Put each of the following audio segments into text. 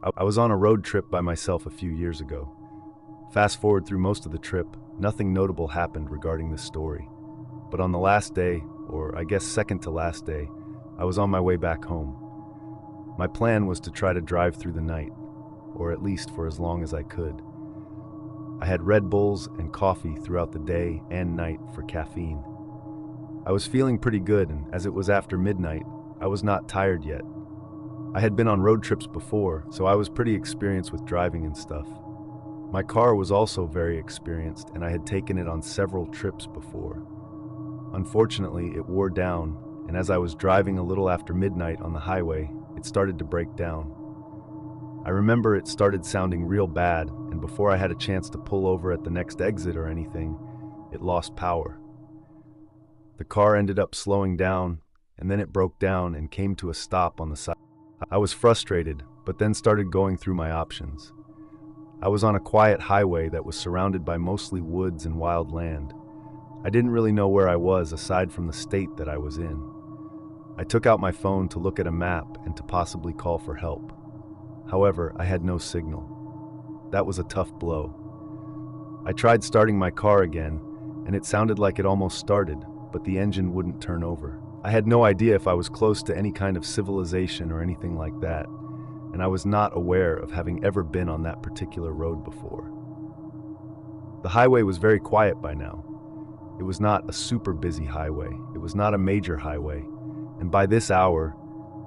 I was on a road trip by myself a few years ago. Fast forward through most of the trip, nothing notable happened regarding this story. But on the last day, or I guess second to last day, I was on my way back home. My plan was to try to drive through the night, or at least for as long as I could. I had Red Bulls and coffee throughout the day and night for caffeine. I was feeling pretty good, and as it was after midnight, I was not tired yet. I had been on road trips before, so I was pretty experienced with driving and stuff. My car was also very experienced, and I had taken it on several trips before. Unfortunately, it wore down, and as I was driving a little after midnight on the highway, it started to break down. I remember it started sounding real bad, and before I had a chance to pull over at the next exit or anything, it lost power. The car ended up slowing down, and then it broke down and came to a stop on the side. I was frustrated, but then started going through my options. I was on a quiet highway that was surrounded by mostly woods and wild land. I didn't really know where I was aside from the state that I was in. I took out my phone to look at a map and to possibly call for help. However, I had no signal. That was a tough blow. I tried starting my car again, and it sounded like it almost started, but the engine wouldn't turn over. I had no idea if I was close to any kind of civilization or anything like that, and I was not aware of having ever been on that particular road before. The highway was very quiet by now. It was not a super busy highway. It was not a major highway, and by this hour,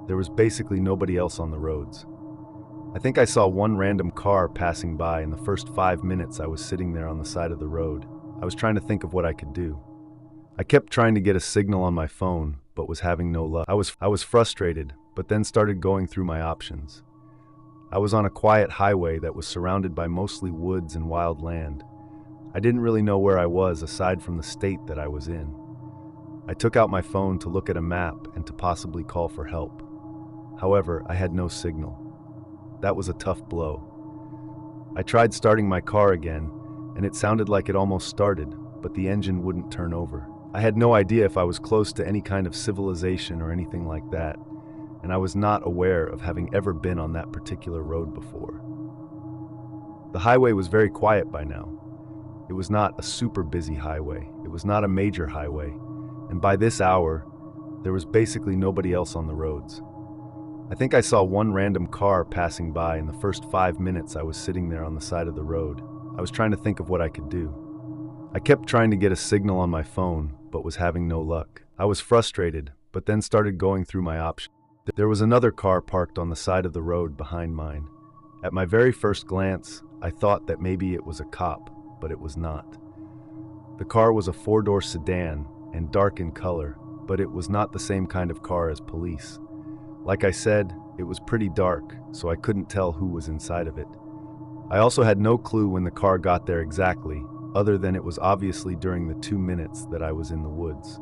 there was basically nobody else on the roads. I think I saw one random car passing by in the first 5 minutes I was sitting there on the side of the road. I was trying to think of what I could do. I kept trying to get a signal on my phone, but was having no luck. I was frustrated, but then started going through my options. I was on a quiet highway that was surrounded by mostly woods and wild land. I didn't really know where I was aside from the state that I was in. I took out my phone to look at a map and to possibly call for help. However, I had no signal. That was a tough blow. I tried starting my car again, and it sounded like it almost started, but the engine wouldn't turn over. I had no idea if I was close to any kind of civilization or anything like that, and I was not aware of having ever been on that particular road before. The highway was very quiet by now. It was not a super busy highway. It was not a major highway, and by this hour, there was basically nobody else on the roads. I think I saw one random car passing by in the first 5 minutes I was sitting there on the side of the road. I was trying to think of what I could do. I kept trying to get a signal on my phone, but was having no luck. I was frustrated, but then started going through my options. There was another car parked on the side of the road behind mine. At my very first glance, I thought that maybe it was a cop, but it was not. The car was a 4-door sedan and dark in color, but it was not the same kind of car as police. Like I said, it was pretty dark, so I couldn't tell who was inside of it. I also had no clue when the car got there exactly, other than it was obviously during the 2 minutes that I was in the woods.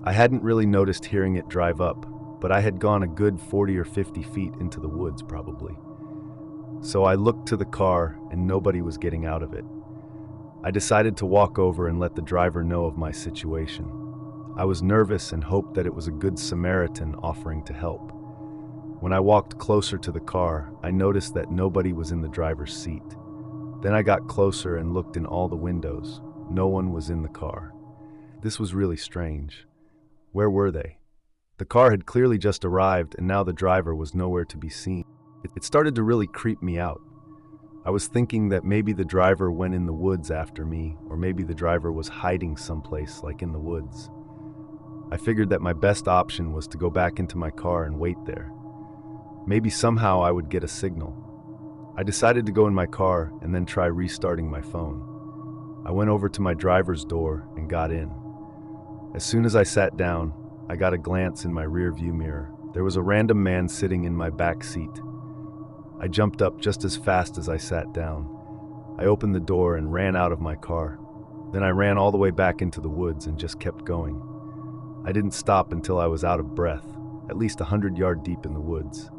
I hadn't really noticed hearing it drive up, but I had gone a good 40 or 50 feet into the woods probably. So I looked to the car and nobody was getting out of it. I decided to walk over and let the driver know of my situation. I was nervous and hoped that it was a good Samaritan offering to help. When I walked closer to the car, I noticed that nobody was in the driver's seat. Then I got closer and looked in all the windows. No one was in the car. This was really strange. Where were they? The car had clearly just arrived, and now the driver was nowhere to be seen. It started to really creep me out. I was thinking that maybe the driver went in the woods after me, or maybe the driver was hiding someplace like in the woods. I figured that my best option was to go back into my car and wait there. Maybe somehow I would get a signal. I decided to go in my car and then try restarting my phone. I went over to my driver's door and got in. As soon as I sat down, I got a glance in my rearview mirror. There was a random man sitting in my back seat. I jumped up just as fast as I sat down. I opened the door and ran out of my car. Then I ran all the way back into the woods and just kept going. I didn't stop until I was out of breath, at least 100 yards deep in the woods.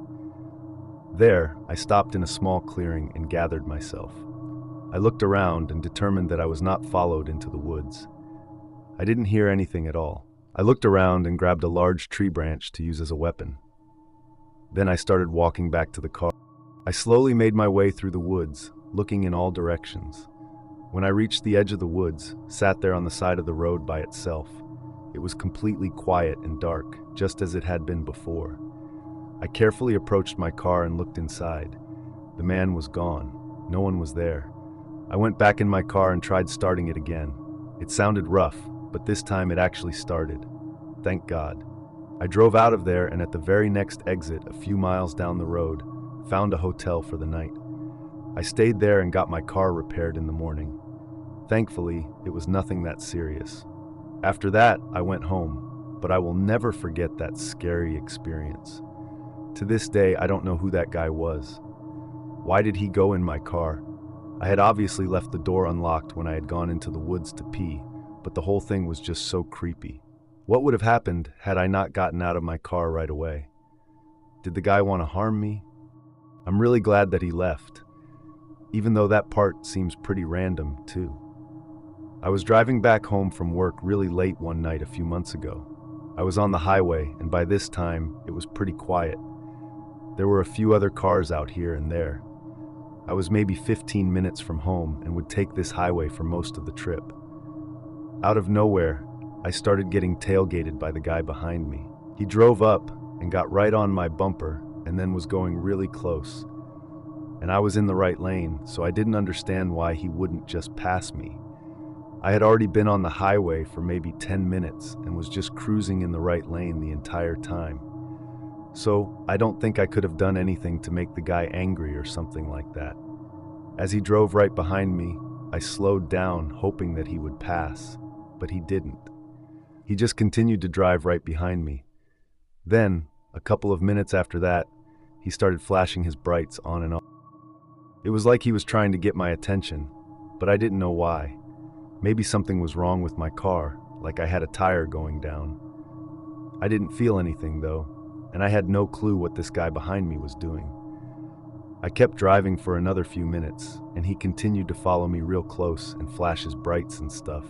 There, I stopped in a small clearing and gathered myself. I looked around and determined that I was not followed into the woods. I didn't hear anything at all. I looked around and grabbed a large tree branch to use as a weapon. Then I started walking back to the car. I slowly made my way through the woods, looking in all directions. When I reached the edge of the woods, sat there on the side of the road by itself. It was completely quiet and dark, just as it had been before. I carefully approached my car and looked inside. The man was gone. No one was there. I went back in my car and tried starting it again. It sounded rough, but this time it actually started. Thank God. I drove out of there and at the very next exit, a few miles down the road, found a hotel for the night. I stayed there and got my car repaired in the morning. Thankfully, it was nothing that serious. After that, I went home, but I will never forget that scary experience. To this day, I don't know who that guy was. Why did he go in my car? I had obviously left the door unlocked when I had gone into the woods to pee, but the whole thing was just so creepy. What would have happened had I not gotten out of my car right away? Did the guy want to harm me? I'm really glad that he left, even though that part seems pretty random, too. I was driving back home from work really late one night a few months ago. I was on the highway, and by this time, it was pretty quiet. There were a few other cars out here and there. I was maybe 15 minutes from home and would take this highway for most of the trip. Out of nowhere, I started getting tailgated by the guy behind me. He drove up and got right on my bumper and then was going really close. And I was in the right lane, so I didn't understand why he wouldn't just pass me. I had already been on the highway for maybe 10 minutes and was just cruising in the right lane the entire time. So I don't think I could have done anything to make the guy angry or something like that. As he drove right behind me, I slowed down, hoping that he would pass, but he didn't. He just continued to drive right behind me. Then, a couple of minutes after that, he started flashing his brights on and off. It was like he was trying to get my attention, but I didn't know why. Maybe something was wrong with my car, like I had a tire going down. I didn't feel anything though, and I had no clue what this guy behind me was doing. I kept driving for another few minutes, and he continued to follow me real close and flash his brights and stuff.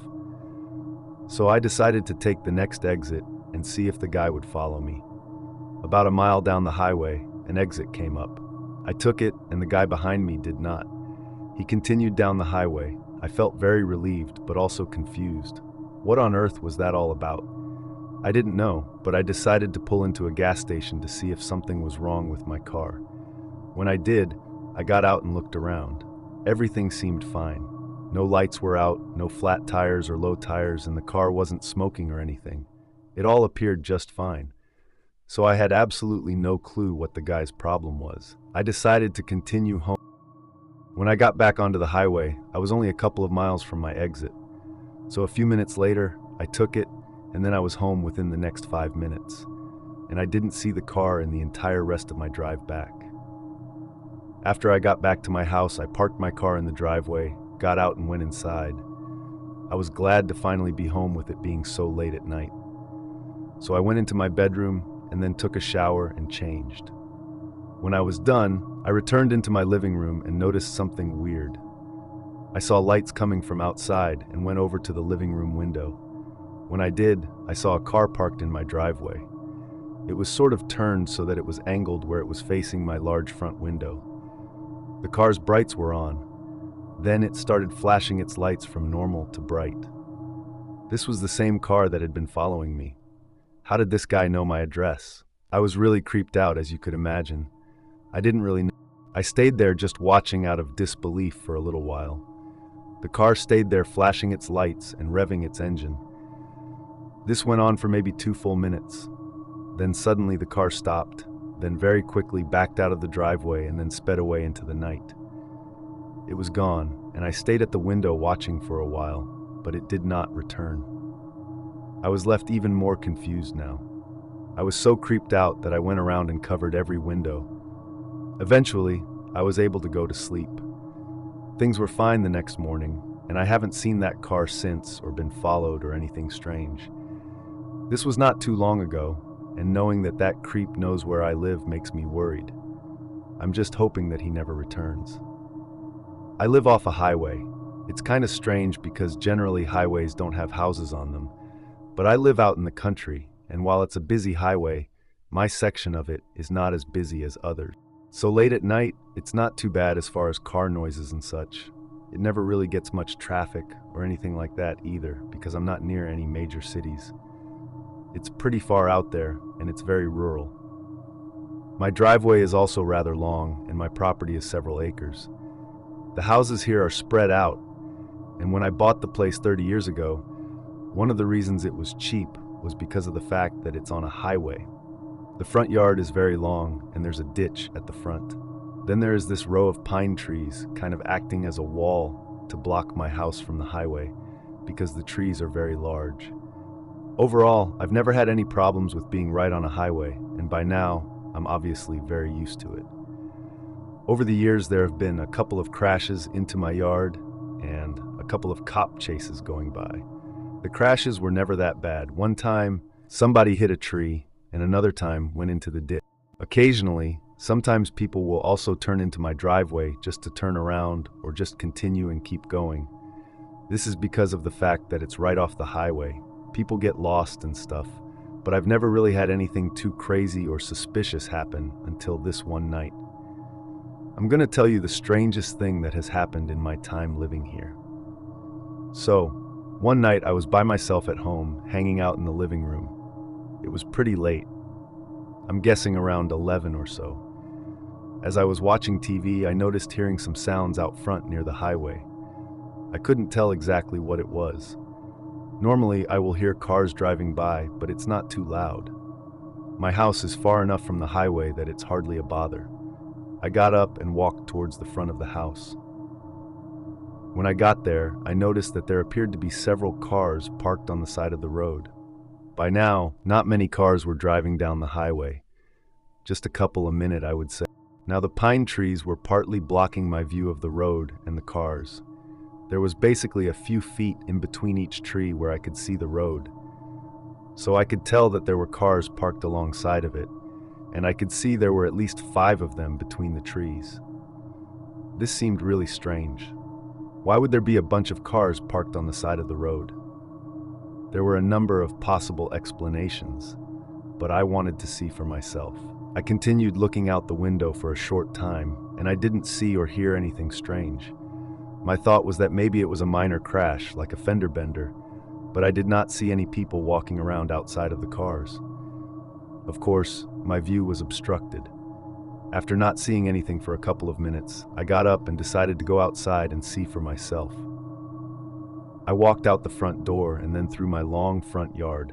So I decided to take the next exit and see if the guy would follow me. About a mile down the highway, an exit came up. I took it, and the guy behind me did not. He continued down the highway. I felt very relieved, but also confused. What on earth was that all about? I didn't know, but I decided to pull into a gas station to see if something was wrong with my car. When I did, I got out and looked around. Everything seemed fine. No lights were out, no flat tires or low tires, and the car wasn't smoking or anything. It all appeared just fine. So I had absolutely no clue what the guy's problem was. I decided to continue home. When I got back onto the highway, I was only a couple of miles from my exit. So a few minutes later, I took it, and then I was home within the next 5 minutes. And I didn't see the car in the entire rest of my drive back. After I got back to my house, I parked my car in the driveway, got out and went inside. I was glad to finally be home with it being so late at night. So I went into my bedroom and then took a shower and changed. When I was done, I returned into my living room and noticed something weird. I saw lights coming from outside and went over to the living room window. When I did, I saw a car parked in my driveway. It was sort of turned so that it was angled where it was facing my large front window. The car's brights were on. Then it started flashing its lights from normal to bright. This was the same car that had been following me. How did this guy know my address? I was really creeped out, as you could imagine. I didn't really know. I stayed there just watching out of disbelief for a little while. The car stayed there flashing its lights and revving its engine. This went on for maybe 2 full minutes. Then suddenly the car stopped, then very quickly backed out of the driveway and then sped away into the night. It was gone, and I stayed at the window watching for a while, but it did not return. I was left even more confused now. I was so creeped out that I went around and covered every window. Eventually, I was able to go to sleep. Things were fine the next morning, and I haven't seen that car since or been followed or anything strange. This was not too long ago, and knowing that that creep knows where I live makes me worried. I'm just hoping that he never returns. I live off a highway. It's kind of strange because generally highways don't have houses on them, but I live out in the country, and while it's a busy highway, my section of it is not as busy as others. So late at night, it's not too bad as far as car noises and such. It never really gets much traffic or anything like that either, because I'm not near any major cities. It's pretty far out there, and it's very rural. My driveway is also rather long, and my property is several acres. The houses here are spread out, and when I bought the place 30 years ago, one of the reasons it was cheap was because of the fact that it's on a highway. The front yard is very long, and there's a ditch at the front. Then there is this row of pine trees, kind of acting as a wall to block my house from the highway, because the trees are very large. Overall, I've never had any problems with being right on a highway, and by now, I'm obviously very used to it. Over the years, there have been a couple of crashes into my yard, and a couple of cop chases going by. The crashes were never that bad. One time, somebody hit a tree, and another time went into the ditch. Occasionally, sometimes people will also turn into my driveway just to turn around or just continue and keep going. This is because of the fact that it's right off the highway. People get lost and stuff, but I've never really had anything too crazy or suspicious happen until this one night. I'm going to tell you the strangest thing that has happened in my time living here. So, one night I was by myself at home, hanging out in the living room. It was pretty late. I'm guessing around 11 or so. As I was watching TV, I noticed hearing some sounds out front near the highway. I couldn't tell exactly what it was. Normally, I will hear cars driving by, but it's not too loud. My house is far enough from the highway that it's hardly a bother. I got up and walked towards the front of the house. When I got there, I noticed that there appeared to be several cars parked on the side of the road. By now, not many cars were driving down the highway. Just a couple a minute, I would say. Now, the pine trees were partly blocking my view of the road and the cars. There was basically a few feet in between each tree where I could see the road. So I could tell that there were cars parked alongside of it, and I could see there were at least 5 of them between the trees. This seemed really strange. Why would there be a bunch of cars parked on the side of the road? There were a number of possible explanations, but I wanted to see for myself. I continued looking out the window for a short time, and I didn't see or hear anything strange. My thought was that maybe it was a minor crash, like a fender bender, but I did not see any people walking around outside of the cars. Of course, my view was obstructed. After not seeing anything for a couple of minutes, I got up and decided to go outside and see for myself. I walked out the front door and then through my long front yard.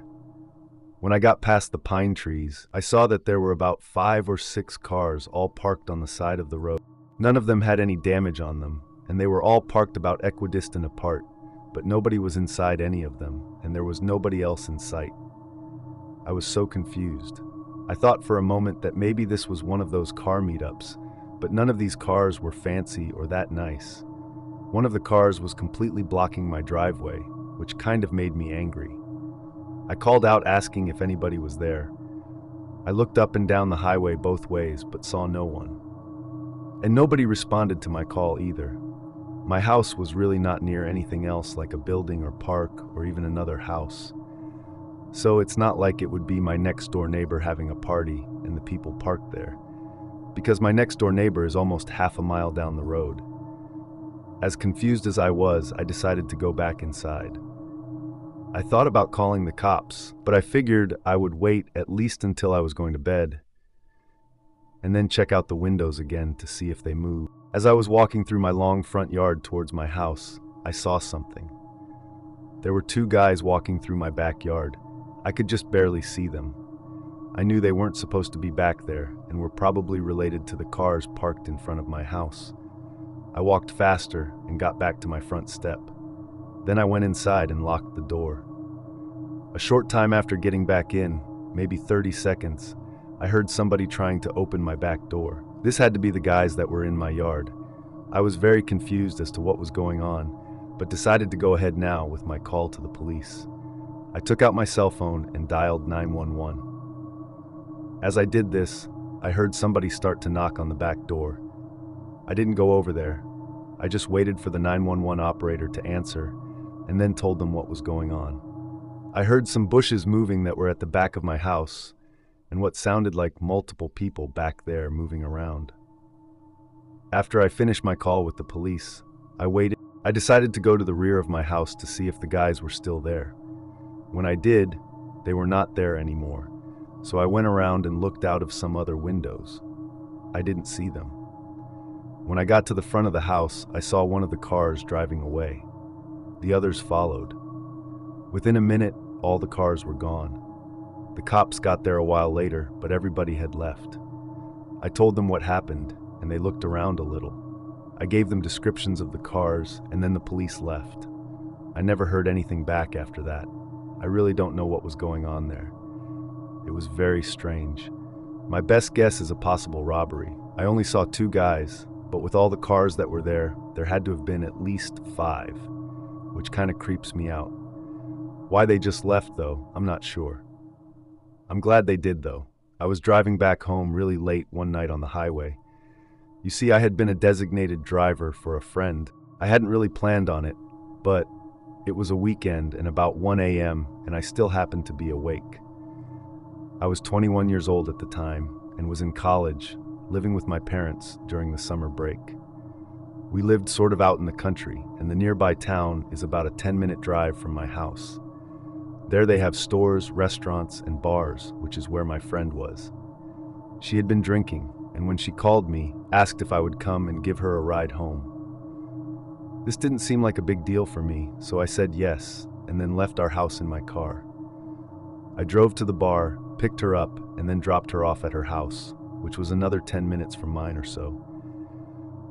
When I got past the pine trees, I saw that there were about 5 or 6 cars all parked on the side of the road. None of them had any damage on them, and they were all parked about equidistant apart, but nobody was inside any of them, and there was nobody else in sight. I was so confused. I thought for a moment that maybe this was one of those car meetups, but none of these cars were fancy or that nice. One of the cars was completely blocking my driveway, which kind of made me angry. I called out asking if anybody was there. I looked up and down the highway both ways, but saw no one. And nobody responded to my call either. My house was really not near anything else like a building or park or even another house. So it's not like it would be my next door neighbor having a party and the people parked there, because my next door neighbor is almost half a mile down the road. As confused as I was, I decided to go back inside. I thought about calling the cops, but I figured I would wait at least until I was going to bed, and then check out the windows again to see if they moved. As I was walking through my long front yard towards my house, I saw something. There were 2 guys walking through my backyard. I could just barely see them. I knew they weren't supposed to be back there and were probably related to the cars parked in front of my house. I walked faster and got back to my front step. Then I went inside and locked the door. A short time after getting back in, maybe 30 seconds, I heard somebody trying to open my back door. This had to be the guys that were in my yard. I was very confused as to what was going on, but decided to go ahead now with my call to the police. I took out my cell phone and dialed 911. As I did this, I heard somebody start to knock on the back door. I didn't go over there. I just waited for the 911 operator to answer and then told them what was going on. I heard some bushes moving that were at the back of my house and what sounded like multiple people back there moving around. After I finished my call with the police, I waited. I decided to go to the rear of my house to see if the guys were still there. When I did, they were not there anymore, so I went around and looked out of some other windows. I didn't see them. When I got to the front of the house, I saw one of the cars driving away. The others followed. Within a minute, all the cars were gone. The cops got there a while later, but everybody had left. I told them what happened, and they looked around a little. I gave them descriptions of the cars, and then the police left. I never heard anything back after that. I really don't know what was going on there. It was very strange. My best guess is a possible robbery. I only saw 2 guys, but with all the cars that were there had to have been at least 5, which kind of creeps me out. Why they just left, though, I'm not sure. I'm glad they did, though. I was driving back home really late one night on the highway. You see, I had been a designated driver for a friend. I hadn't really planned on it, but it was a weekend and about 1 a.m., and I still happened to be awake. I was 21 years old at the time and was in college, living with my parents during the summer break. We lived sort of out in the country, and the nearby town is about a 10-minute drive from my house. There they have stores, restaurants, and bars, which is where my friend was. She had been drinking, and when she called me, asked if I would come and give her a ride home. This didn't seem like a big deal for me, so I said yes, and then left our house in my car. I drove to the bar, picked her up, and then dropped her off at her house, which was another 10 minutes from mine or so.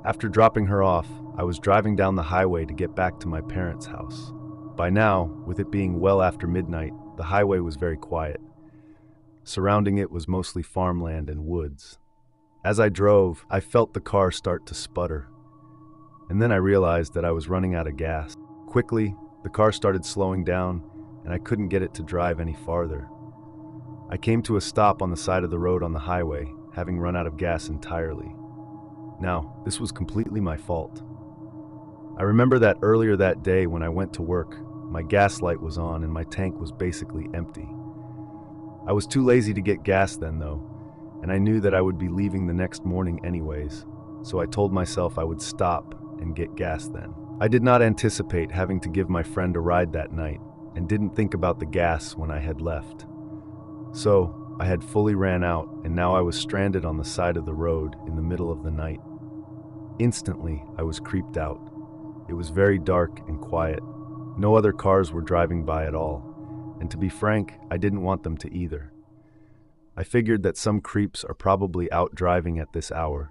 After dropping her off, I was driving down the highway to get back to my parents' house. By now, with it being well after midnight, the highway was very quiet. Surrounding it was mostly farmland and woods. As I drove, I felt the car start to sputter. And then I realized that I was running out of gas. Quickly, the car started slowing down, and I couldn't get it to drive any farther. I came to a stop on the side of the road on the highway, having run out of gas entirely. Now, this was completely my fault. I remember that earlier that day when I went to work, my gas light was on and my tank was basically empty. I was too lazy to get gas then, though, and I knew that I would be leaving the next morning anyways, so I told myself I would stop and get gas then. I did not anticipate having to give my friend a ride that night and didn't think about the gas when I had left. So, I had fully ran out, and now I was stranded on the side of the road in the middle of the night. Instantly, I was creeped out. It was very dark and quiet. No other cars were driving by at all, and to be frank, I didn't want them to either. I figured that some creeps are probably out driving at this hour.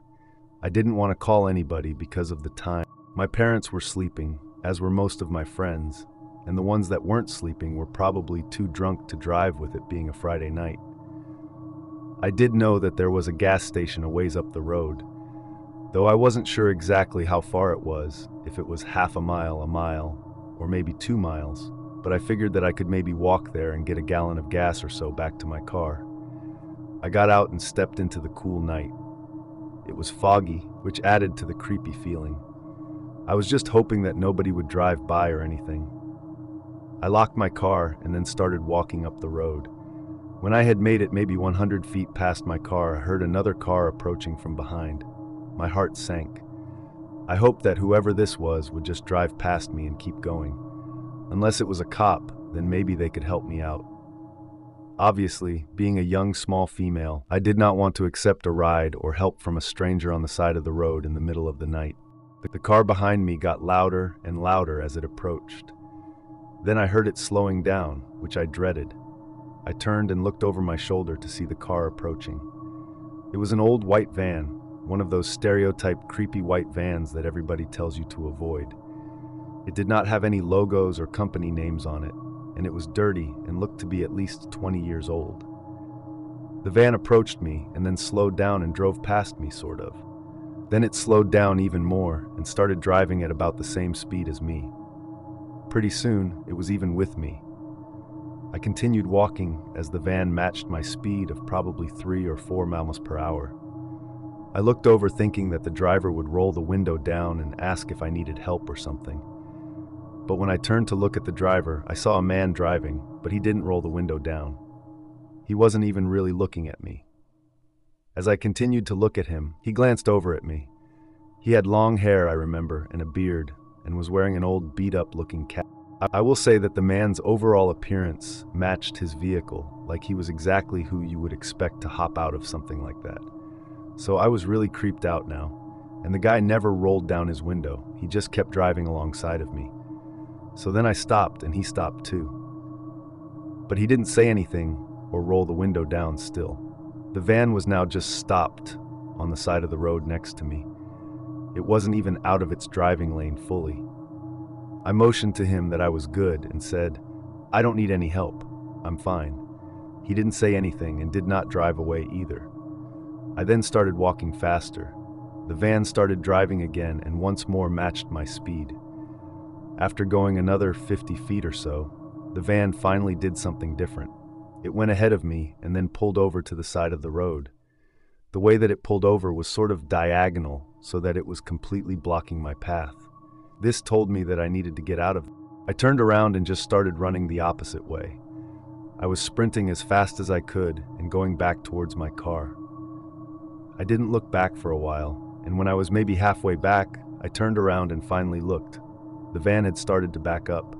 I didn't want to call anybody because of the time. My parents were sleeping, as were most of my friends, and the ones that weren't sleeping were probably too drunk to drive with it being a Friday night. I did know that there was a gas station a ways up the road, though I wasn't sure exactly how far it was, if it was half a mile, or maybe 2 miles, but I figured that I could maybe walk there and get a gallon of gas or so back to my car. I got out and stepped into the cool night. It was foggy, which added to the creepy feeling. I was just hoping that nobody would drive by or anything. I locked my car and then started walking up the road. When I had made it maybe 100 feet past my car, I heard another car approaching from behind. My heart sank. I hoped that whoever this was would just drive past me and keep going. Unless it was a cop, then maybe they could help me out. Obviously, being a young, small female, I did not want to accept a ride or help from a stranger on the side of the road in the middle of the night. The car behind me got louder and louder as it approached. Then I heard it slowing down, which I dreaded. I turned and looked over my shoulder to see the car approaching. It was an old white van, one of those stereotype creepy white vans that everybody tells you to avoid. It did not have any logos or company names on it, and it was dirty and looked to be at least 20 years old. The van approached me and then slowed down and drove past me, sort of. Then it slowed down even more and started driving at about the same speed as me. Pretty soon, it was even with me. I continued walking as the van matched my speed of probably 3 or 4 miles per hour. I looked over thinking that the driver would roll the window down and ask if I needed help or something. But when I turned to look at the driver, I saw a man driving, but he didn't roll the window down. He wasn't even really looking at me. As I continued to look at him, he glanced over at me. He had long hair, I remember, and a beard, and was wearing an old beat-up-looking cap. I will say that the man's overall appearance matched his vehicle, like he was exactly who you would expect to hop out of something like that. So I was really creeped out now, and the guy never rolled down his window. He just kept driving alongside of me. So then I stopped, and he stopped too. But he didn't say anything or roll the window down still. The van was now just stopped on the side of the road next to me. It wasn't even out of its driving lane fully. I motioned to him that I was good and said, "I don't need any help. I'm fine." He didn't say anything and did not drive away either. I then started walking faster. The van started driving again and once more matched my speed. After going another 50 feet or so, the van finally did something different. It went ahead of me and then pulled over to the side of the road. The way that it pulled over was sort of diagonal so that it was completely blocking my path. This told me that I needed to get out of it. I turned around and just started running the opposite way. I was sprinting as fast as I could and going back towards my car. I didn't look back for a while, and when I was maybe halfway back, I turned around and finally looked. The van had started to back up.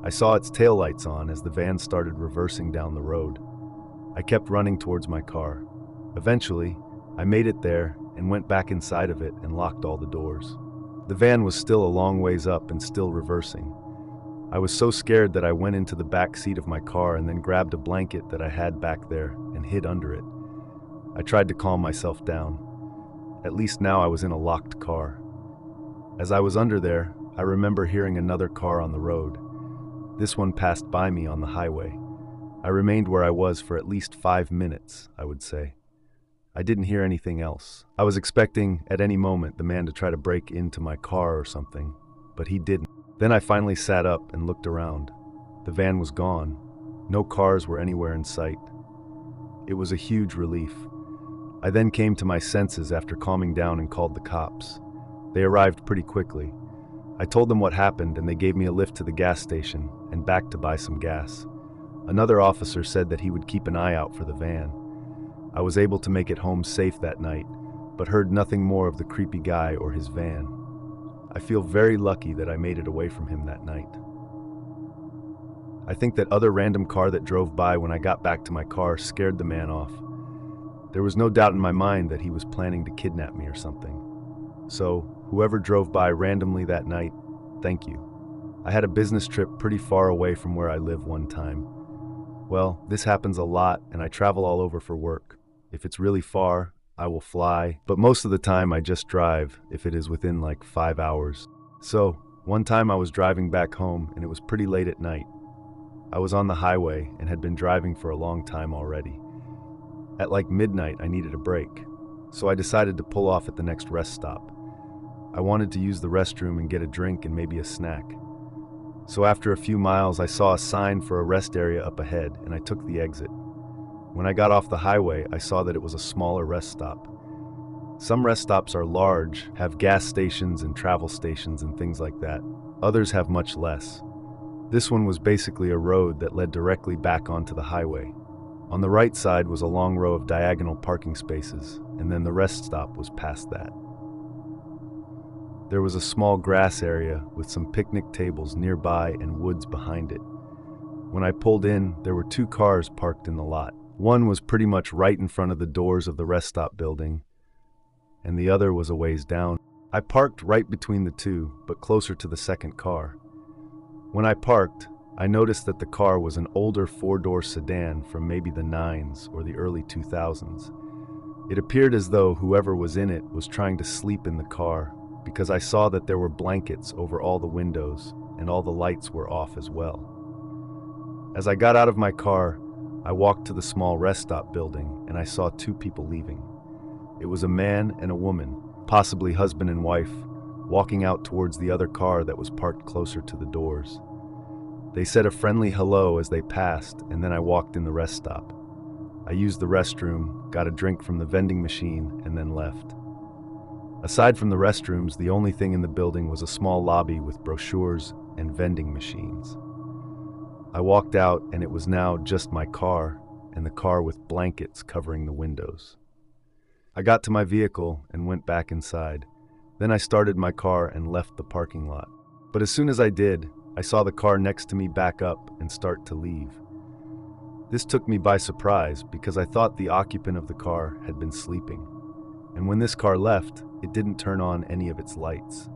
I saw its taillights on as the van started reversing down the road. I kept running towards my car. Eventually, I made it there and went back inside of it and locked all the doors. The van was still a long ways up and still reversing. I was so scared that I went into the back seat of my car and then grabbed a blanket that I had back there and hid under it. I tried to calm myself down. At least now I was in a locked car. As I was under there, I remember hearing another car on the road. This one passed by me on the highway. I remained where I was for at least 5 minutes, I would say. I didn't hear anything else. I was expecting at any moment the man to try to break into my car or something, but he didn't. Then I finally sat up and looked around. The van was gone. No cars were anywhere in sight. It was a huge relief. I then came to my senses after calming down and called the cops. They arrived pretty quickly. I told them what happened and they gave me a lift to the gas station and back to buy some gas. Another officer said that he would keep an eye out for the van. I was able to make it home safe that night, but heard nothing more of the creepy guy or his van. I feel very lucky that I made it away from him that night. I think that other random car that drove by when I got back to my car scared the man off. There was no doubt in my mind that he was planning to kidnap me or something. So, whoever drove by randomly that night, thank you. I had a business trip pretty far away from where I live one time. Well, this happens a lot and I travel all over for work. If it's really far, I will fly, but most of the time I just drive if it is within like 5 hours. So, one time I was driving back home and it was pretty late at night. I was on the highway and had been driving for a long time already. At like midnight, I needed a break, so I decided to pull off at the next rest stop. I wanted to use the restroom and get a drink and maybe a snack. So after a few miles, I saw a sign for a rest area up ahead and I took the exit. When I got off the highway, I saw that it was a smaller rest stop. Some rest stops are large, have gas stations and travel stations and things like that. Others have much less. This one was basically a road that led directly back onto the highway. On the right side was a long row of diagonal parking spaces, and then the rest stop was past that. There was a small grass area with some picnic tables nearby and woods behind it. When I pulled in, there were 2 cars parked in the lot. One was pretty much right in front of the doors of the rest stop building, and the other was a ways down. I parked right between the 2, but closer to the second car. When I parked, I noticed that the car was an older 4-door sedan from maybe the 90s or the early 2000s. It appeared as though whoever was in it was trying to sleep in the car, because I saw that there were blankets over all the windows and all the lights were off as well. As I got out of my car, I walked to the small rest stop building and I saw 2 people leaving. It was a man and a woman, possibly husband and wife, walking out towards the other car that was parked closer to the doors. They said a friendly hello as they passed, and then I walked in the rest stop. I used the restroom, got a drink from the vending machine, and then left. Aside from the restrooms, the only thing in the building was a small lobby with brochures and vending machines. I walked out, and it was now just my car, and the car with blankets covering the windows. I got to my vehicle and went back inside. Then I started my car and left the parking lot. But as soon as I did, I saw the car next to me back up and start to leave. This took me by surprise because I thought the occupant of the car had been sleeping. And when this car left, it didn't turn on any of its lights.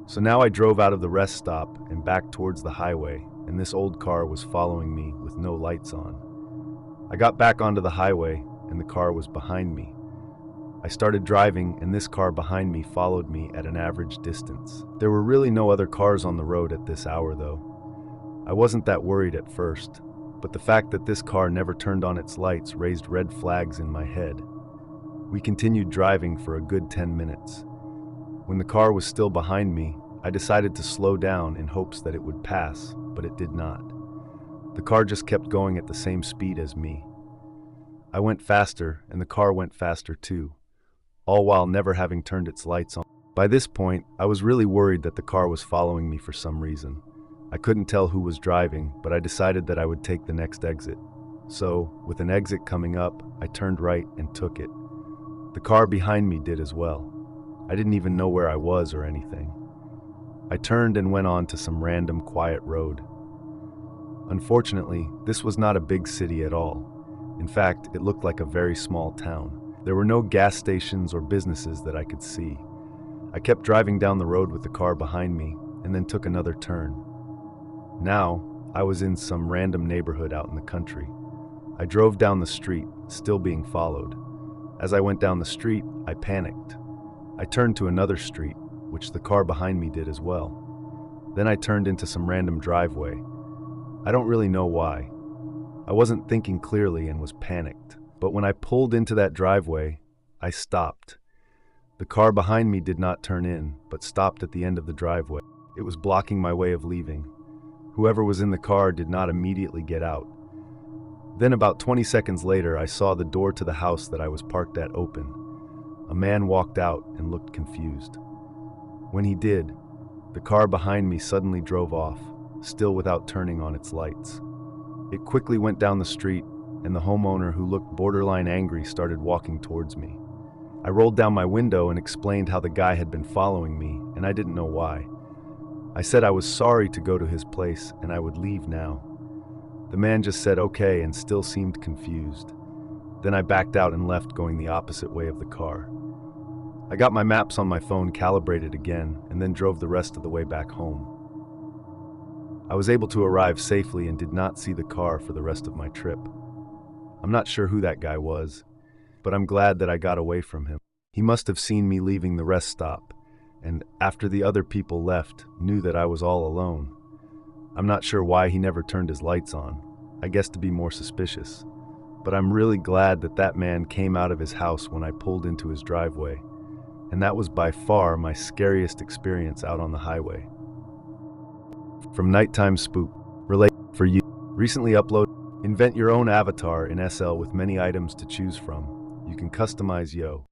So now I drove out of the rest stop and back towards the highway, and this old car was following me with no lights on. I got back onto the highway, and the car was behind me. I started driving, and this car behind me followed me at an average distance. There were really no other cars on the road at this hour, though. I wasn't that worried at first, but the fact that this car never turned on its lights raised red flags in my head. We continued driving for a good 10 minutes. When the car was still behind me, I decided to slow down in hopes that it would pass, but it did not. The car just kept going at the same speed as me. I went faster, and the car went faster too, all while never having turned its lights on. By this point, I was really worried that the car was following me for some reason. I couldn't tell who was driving, but I decided that I would take the next exit. So, with an exit coming up, I turned right and took it. The car behind me did as well. I didn't even know where I was or anything. I turned and went on to some random quiet road. Unfortunately, this was not a big city at all. In fact, it looked like a very small town. There were no gas stations or businesses that I could see. I kept driving down the road with the car behind me and then took another turn. Now, I was in some random neighborhood out in the country. I drove down the street, still being followed. As I went down the street, I panicked. I turned to another street, which the car behind me did as well. Then I turned into some random driveway. I don't really know why. I wasn't thinking clearly and was panicked. But when I pulled into that driveway, I stopped. The car behind me did not turn in, but stopped at the end of the driveway. It was blocking my way of leaving. Whoever was in the car did not immediately get out. Then about 20 seconds later, I saw the door to the house that I was parked at open. A man walked out and looked confused. When he did, the car behind me suddenly drove off, still without turning on its lights. It quickly went down the street, and the homeowner, who looked borderline angry, started walking towards me. I rolled down my window and explained how the guy had been following me, and I didn't know why. I said I was sorry to go to his place and I would leave now. The man just said okay and still seemed confused. Then I backed out and left, going the opposite way of the car. I got my maps on my phone calibrated again and then drove the rest of the way back home. I was able to arrive safely and did not see the car for the rest of my trip. I'm not sure who that guy was, but I'm glad that I got away from him. He must have seen me leaving the rest stop, and after the other people left, knew that I was all alone. I'm not sure why he never turned his lights on, I guess to be more suspicious. But I'm really glad that that man came out of his house when I pulled into his driveway, and that was by far my scariest experience out on the highway. From Nighttime Spook, relate for you. Recently uploaded. Invent your own avatar in SL with many items to choose from. You can customize Yo.